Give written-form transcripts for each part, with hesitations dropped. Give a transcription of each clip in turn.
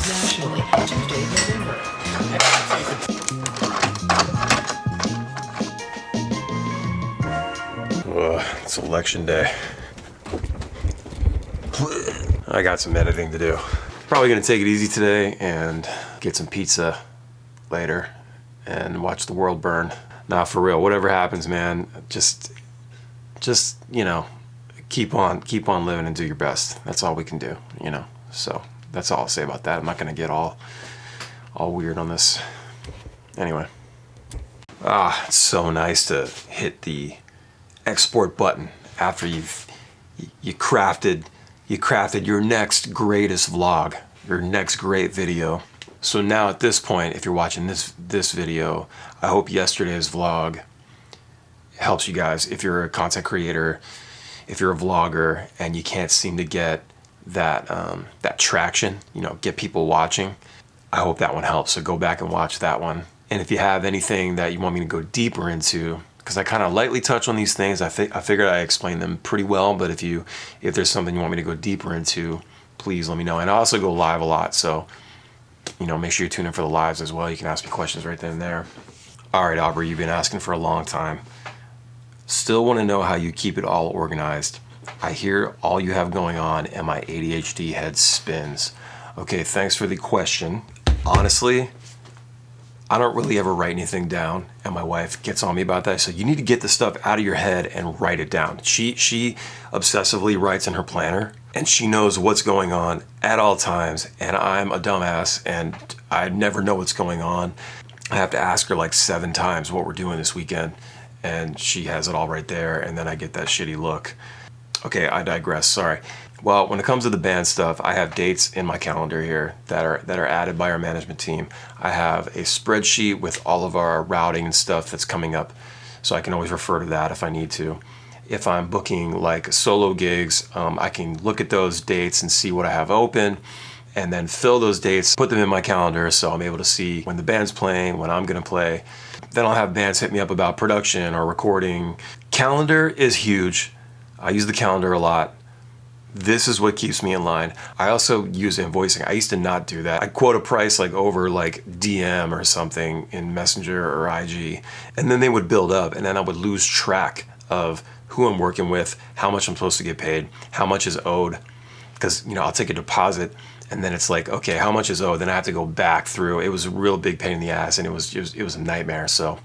nationally, Tuesday, November. It's election day. I got some editing to do. Probably gonna take it easy today and get some pizza later and watch the world burn. Nah, for real, whatever happens, man, just you know, keep on living and do your best. That's all we can do, you know. So that's all I'll say about that. I'm not gonna get all weird on this. Anyway, it's so nice to hit the export button after you crafted your next greatest vlog, your next great video. So now at this point, if you're watching this video, I hope yesterday's vlog helps you guys. If you're a content creator, if you're a vlogger and you can't seem to get that traction, you know, get people watching, I hope that one helps. So go back and watch that one. And if you have anything that you want me to go deeper into, because I kind of lightly touch on these things, I figured I explained them pretty well, but if there's something you want me to go deeper into, please let me know. And I also go live a lot, so you know, make sure you tune in for the lives as well. You can ask me questions right then and there. All right, Aubrey, you've been asking for a long time. Still want to know how you keep it all organized. I hear all you have going on and my ADHD head spins. Okay, thanks for the question. Honestly, I don't really ever write anything down, and my wife gets on me about that. So you need to get the stuff out of your head and write it down. She obsessively writes in her planner, and she knows what's going on at all times, and I'm a dumbass and I never know what's going on. I have to ask her like 7 times what we're doing this weekend, and she has it all right there, and then I get that shitty look. Okay, I digress, sorry. Well, when it comes to the band stuff, I have dates in my calendar here that are added by our management team. I have a spreadsheet with all of our routing and stuff that's coming up, so I can always refer to that if I need to. If I'm booking like solo gigs, I can look at those dates and see what I have open, and then fill those dates, put them in my calendar so I'm able to see when the band's playing, when I'm gonna play. Then I'll have bands hit me up about production or recording. Calendar is huge. I use the calendar a lot. This is what keeps me in line. I also use invoicing. I used to not do that. I'd quote a price like over like DM or something in Messenger or IG, and then they would build up, and then I would lose track of who I'm working with, how much I'm supposed to get paid, how much is owed. Because, you know, I'll take a deposit and then it's like, okay, how much is owed? Then I have to go back through. It was a real big pain in the ass, and it was a nightmare. So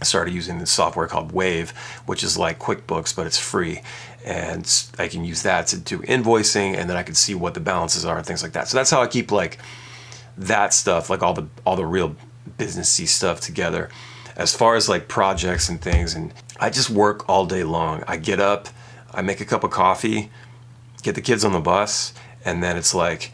I started using this software called Wave, which is like QuickBooks, but it's free. And I can use that to do invoicing, and then I can see what the balances are and things like that. So that's how I keep like that stuff, like all the real businessy stuff together. As far as like projects and things, and I just work all day long. I get up, I make a cup of coffee, get the kids on the bus, and then it's like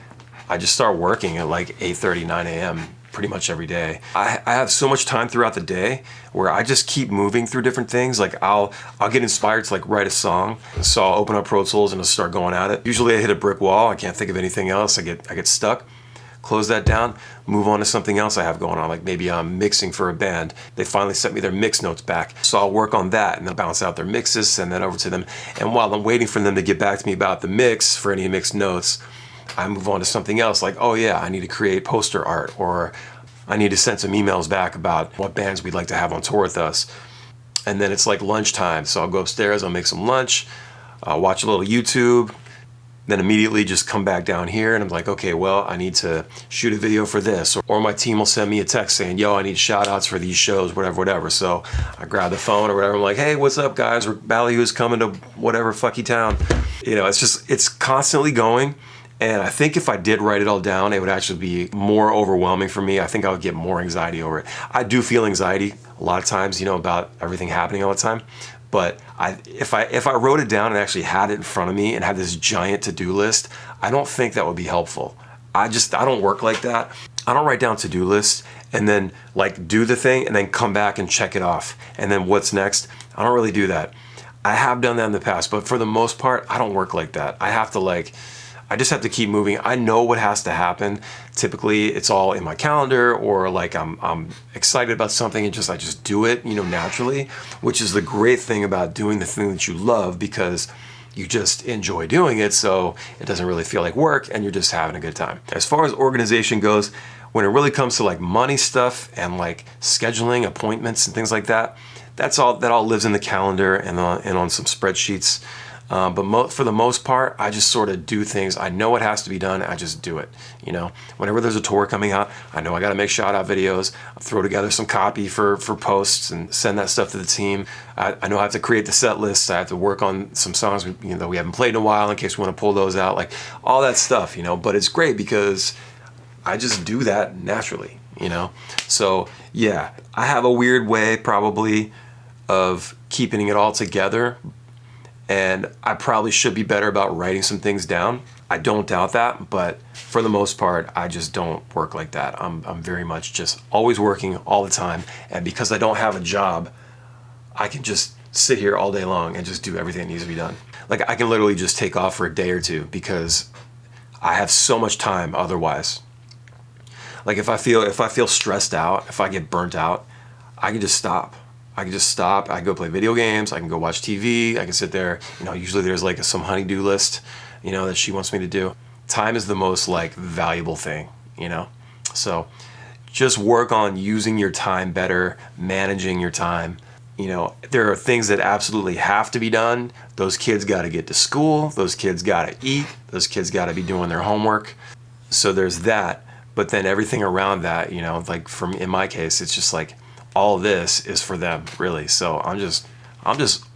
I just start working at like 8:30, 9 a.m. pretty much every day. I have so much time throughout the day where I just keep moving through different things. Like I'll get inspired to like write a song, so I'll open up Pro Tools and I'll start going at it. Usually I hit a brick wall. I can't think of anything else. I get stuck. Close that down, move on to something else I have going on. Like maybe I'm mixing for a band. They finally sent me their mix notes back. So I'll work on that and then bounce out their mixes, send that over to them. And while I'm waiting for them to get back to me about the mix for any mixed notes, I move on to something else. Like, oh yeah, I need to create poster art, or I need to send some emails back about what bands we'd like to have on tour with us. And then it's like lunchtime. So I'll go upstairs, I'll make some lunch, watch a little YouTube, then immediately just come back down here and I'm like, okay, well, I need to shoot a video for this. Or my team will send me a text saying, yo, I need shout outs for these shows, whatever. So I grab the phone or whatever. I'm like, hey, what's up, guys? Ballyhoo's coming to whatever fucky town. You know, it's constantly going. And I think if I did write it all down, it would actually be more overwhelming for me. I think I would get more anxiety over it. I do feel anxiety a lot of times, you know, about everything happening all the time. But if I wrote it down and actually had it in front of me and had this giant to-do list, I don't think that would be helpful. I don't work like that. I don't write down to-do lists and then like do the thing and then come back and check it off. And then what's next? I don't really do that. I have done that in the past, but for the most part, I don't work like that. I just have to keep moving. I know what has to happen. Typically, it's all in my calendar, or like I'm excited about something and I just do it, you know, naturally, which is the great thing about doing the thing that you love, because You just enjoy doing it, so it doesn't really feel like work and you're just having a good time. As far as organization goes, when it really comes to like money stuff and like scheduling appointments and things like that, that all lives in the calendar and on some spreadsheets. But for the most part, I just sort of do things. I know what has to be done. I just do it. You know, whenever there's a tour coming out, I know I got to make shout out videos. I'll throw together some copy for posts and send that stuff to the team. I know I have to create the set list. I have to work on some songs that we haven't played in a while in case we want to pull those out. Like all that stuff, you know. But it's great because I just do that naturally, you know. So yeah, I have a weird way probably of keeping it all together. And I probably should be better about writing some things down. I don't doubt that, but for the most part, I just don't work like that. I'm very much just always working all the time. And because I don't have a job, I can just sit here all day long and just do everything that needs to be done. Like I can literally just take off for a day or two because I have so much time otherwise. Like if I feel stressed out, if I get burnt out, I can just stop. I can go play video games, I can go watch TV, I can sit there, you know, usually there's like some honey-do list, you know, that she wants me to do. Time is the most like valuable thing, you know? So just work on using your time better, managing your time. You know, there are things that absolutely have to be done. Those kids got to get to school, those kids got to eat, those kids got to be doing their homework. So there's that, but then everything around that, you know, like in my case, it's just like, all this is for them, really. So I'm just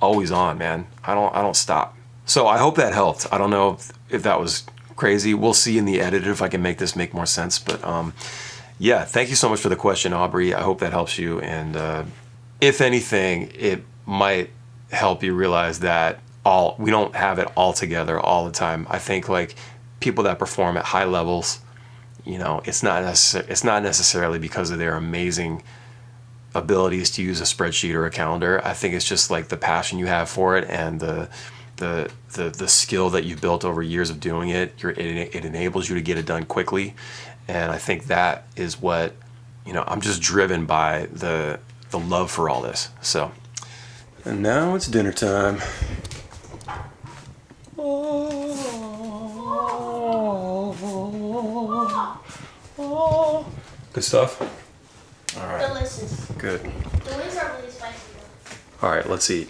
always on, man. I don't stop. So I hope that helped. I don't know if that was crazy. We'll see in the edit if I can make this make more sense. But yeah, thank you so much for the question, Aubrey. I hope that helps you. And if anything, it might help you realize that we don't have it all together all the time. I think like people that perform at high levels, you know, it's not necessarily because of their amazing abilities to use a spreadsheet or a calendar. I think it's just like the passion you have for it and the skill that you've built over years of doing it. It enables you to get it done quickly, and I think that is what, you know, I'm just driven by the love for all this. So, and now it's dinner time. Good stuff. All right. Delicious. Good. The wings are really spicy though. All right, let's eat.